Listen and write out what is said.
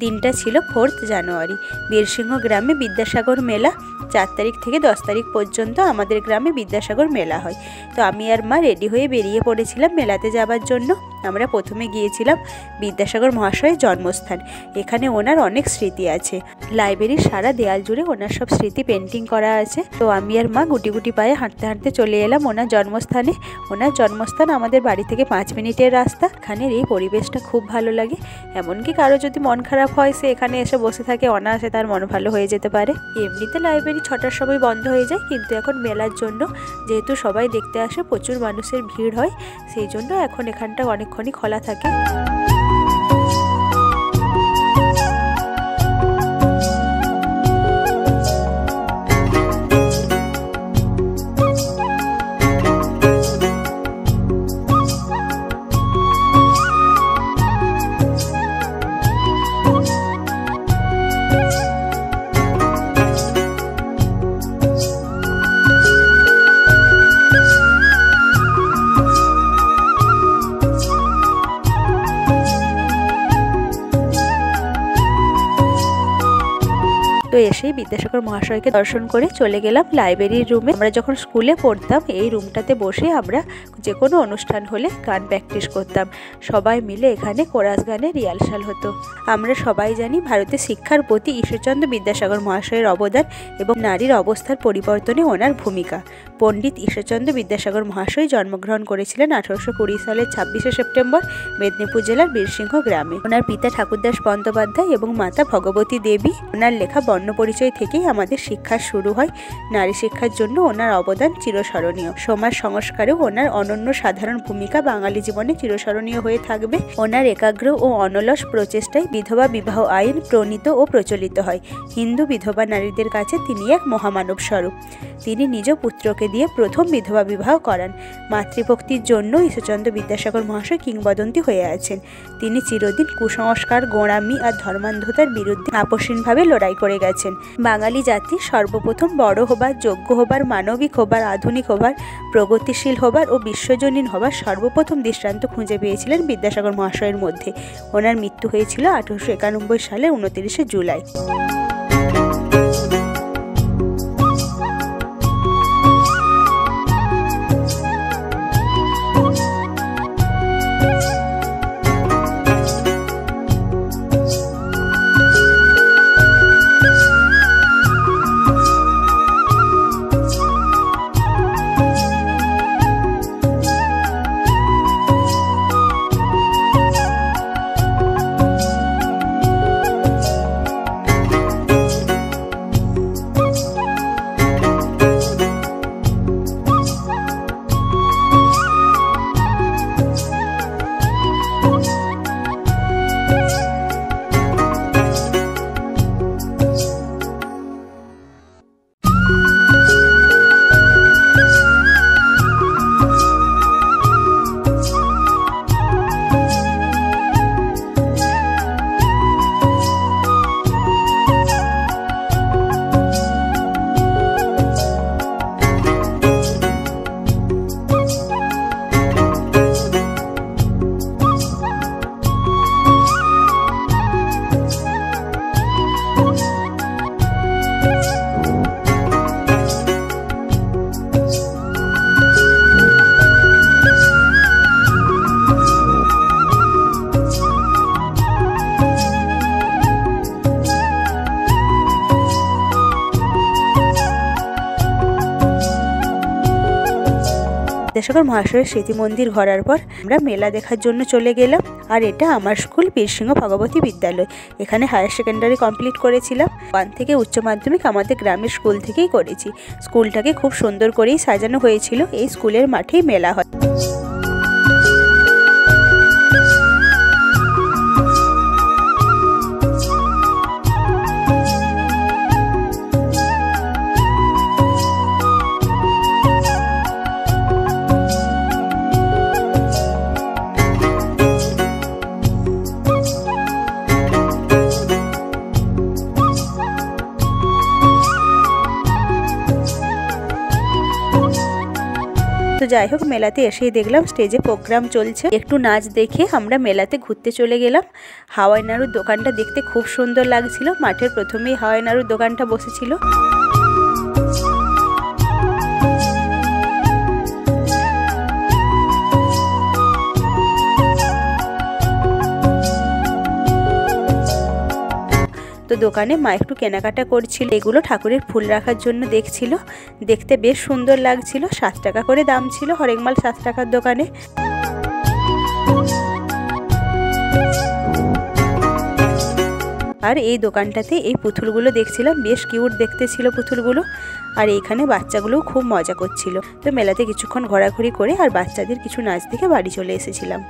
দিনটা ছিল 4 জানুয়ারি। বীরসিংহ গ্রামে বিদ্যাসাগর মেলা 4 তারিখ থেকে 10 তারিখ পর্যন্ত আমাদের গ্রামে বিদ্যাসাগর মেলা হয়। তো আমি আর মা রেডি হয়ে বেরিয়ে পড়েছিলাম মেলাতে যাবার জন্য। আমরা প্রথমে গিয়েছিলাম বিদ্যাসাগর মহাশয়ের জন্মস্থান। এখানে ওনার অনেক স্মৃতি আছে। লাইব্রেরির সারা দেয়াল জুড়ে ওনার সব স্মৃতি পেন্টিং করা আছে। তো আমি আর মা গুটি গুটি পায়ে হাঁটতে হাঁটতে চলে এলাম ওনার জন্মস্থানে। ওনার জন্মস্থান আমাদের বাড়ি থেকে 5 মিনিটের রাস্তা। এখানের এই পরিবেশটা খুব ভালো লাগে। এমনকি কারো যদি মন খারাপ হয়, সে এখানে এসে বসে থাকে, অনায়াসে তার মন ভালো হয়ে যেতে পারে। এমনিতে লাইব্রেরি 6টার সময় বন্ধ হয়ে যায়, কিন্তু এখন মেলার জন্য যেহেতু সবাই দেখতে আসে, প্রচুর মানুষের ভিড় হয়, সেই জন্য এখন এখানটা অনেকক্ষণই খোলা থাকে। তো এসেই বিদ্যাসাগর মহাশয়কে দর্শন করে চলে গেলাম লাইব্রেরির রুমে। আমরা যখন স্কুলে পড়তাম এই রুমটাতে বসে আমরা যে কোনো অনুষ্ঠান হলে গান প্র্যাকটিস করতাম। সবাই মিলে এখানে কোরাস গানের রিহার্সাল হতো। আমরা সবাই জানি ভারতের শিক্ষার প্রতি ঈশ্বরচন্দ্র বিদ্যাসাগর মহাশয়ের অবদান এবং নারীর অবস্থার পরিবর্তনে ওনার ভূমিকা। পণ্ডিত ঈশ্বরচন্দ্র বিদ্যাসাগর মহাশয় জন্মগ্রহণ করেছিলেন 1820 সালের 26শে সেপ্টেম্বর মেদিনীপুর জেলার বীরসিংহ গ্রামে। ওনার পিতা ঠাকুরদাস বন্দ্যোপাধ্যায় এবং মাতা ভগবতী দেবী। ওনার লেখা বর্ণপরিচয় থেকেই আমাদের শিক্ষা শুরু হয়। নারী শিক্ষার জন্য ওনার অবদান চিরস্মরণীয়। সমাজ সংস্কারেও ওনার অনন্য সাধারণ ভূমিকা বাঙালি জীবনে চিরস্মরণীয় হয়ে থাকবে। ওনার একাগ্র ও অনলস প্রচেষ্টায় বিধবা বিবাহ আইন প্রণীত ও প্রচলিত হয়। হিন্দু বিধবা নারীদের কাছে তিনি এক মহামানব স্বরূপ। তিনি নিজ পুত্রকে দিয়ে প্রথম বিধবা বিবাহ করান। মাতৃভক্তির জন্য ঈশ্বরচন্দ্র বিদ্যাসাগর মহাশয় কিংবদন্তি হয়ে আছেন। তিনি চিরদিন কুসংস্কার, গোঁড়ামি আর ধর্মান্ধতার বিরুদ্ধে আপসীনভাবে লড়াই করে গেছেন। বাঙালি জাতি সর্বপ্রথম বড় হবার, যোগ্য হবার, মানবিক হবার, আধুনিক হবার, প্রগতিশীল হবার ও বিশ্বজনীন হবার সর্বপ্রথম দৃষ্টান্ত খুঁজে পেয়েছিলেন বিদ্যাসাগর মহাশয়ের মধ্যে। ওনার মৃত্যু হয়েছিল 1891 সালের 29শে জুলাই। বিদ্যাসাগর মহাশয়ের স্মৃতি মন্দির ঘোরার পর আমরা মেলা দেখার জন্য চলে গেলাম। আর এটা আমার স্কুল বীরসিংহ ভগবতী বিদ্যালয়। এখানে হায়ার সেকেন্ডারি কমপ্লিট করেছিলাম। 1 থেকে উচ্চ মাধ্যমিক আমাদের গ্রামের স্কুল থেকেই করেছি। স্কুলটাকে খুব সুন্দর করেই সাজানো হয়েছিল। এই স্কুলের মাঠেই মেলা হয়। তো যাই হোক, মেলাতে এসেই দেখলাম স্টেজে প্রোগ্রাম চলছে। একটু নাচ দেখে আমরা মেলাতে ঘুরতে চলে গেলাম। হাওয়াই নাড়ুর দোকানটা দেখতে খুব সুন্দর লাগছিল। মাঠের প্রথমেই হাওয়াই নাড়ুর দোকানটা বসেছিল। তো দোকানে মা একটু কেনাকাটা করছিল। এগুলো ঠাকুরের ফুল রাখার জন্য দেখছিল। দেখতে বেশ সুন্দর লাগছিল। 7 টাকা করে দাম ছিল হরেক মাল 7 টাকার দোকানে। আর এই দোকানটাতে এই পুতুলগুলো দেখছিলাম, বেশ কিউট দেখতে ছিল পুতুলগুলো। আর এইখানে বাচ্চাগুলোও খুব মজা করছিল। তো মেলাতে কিছুক্ষণ ঘোরাঘুরি করে আর বাচ্চাদের কিছু নাচ দেখে বাড়ি চলে এসেছিলাম।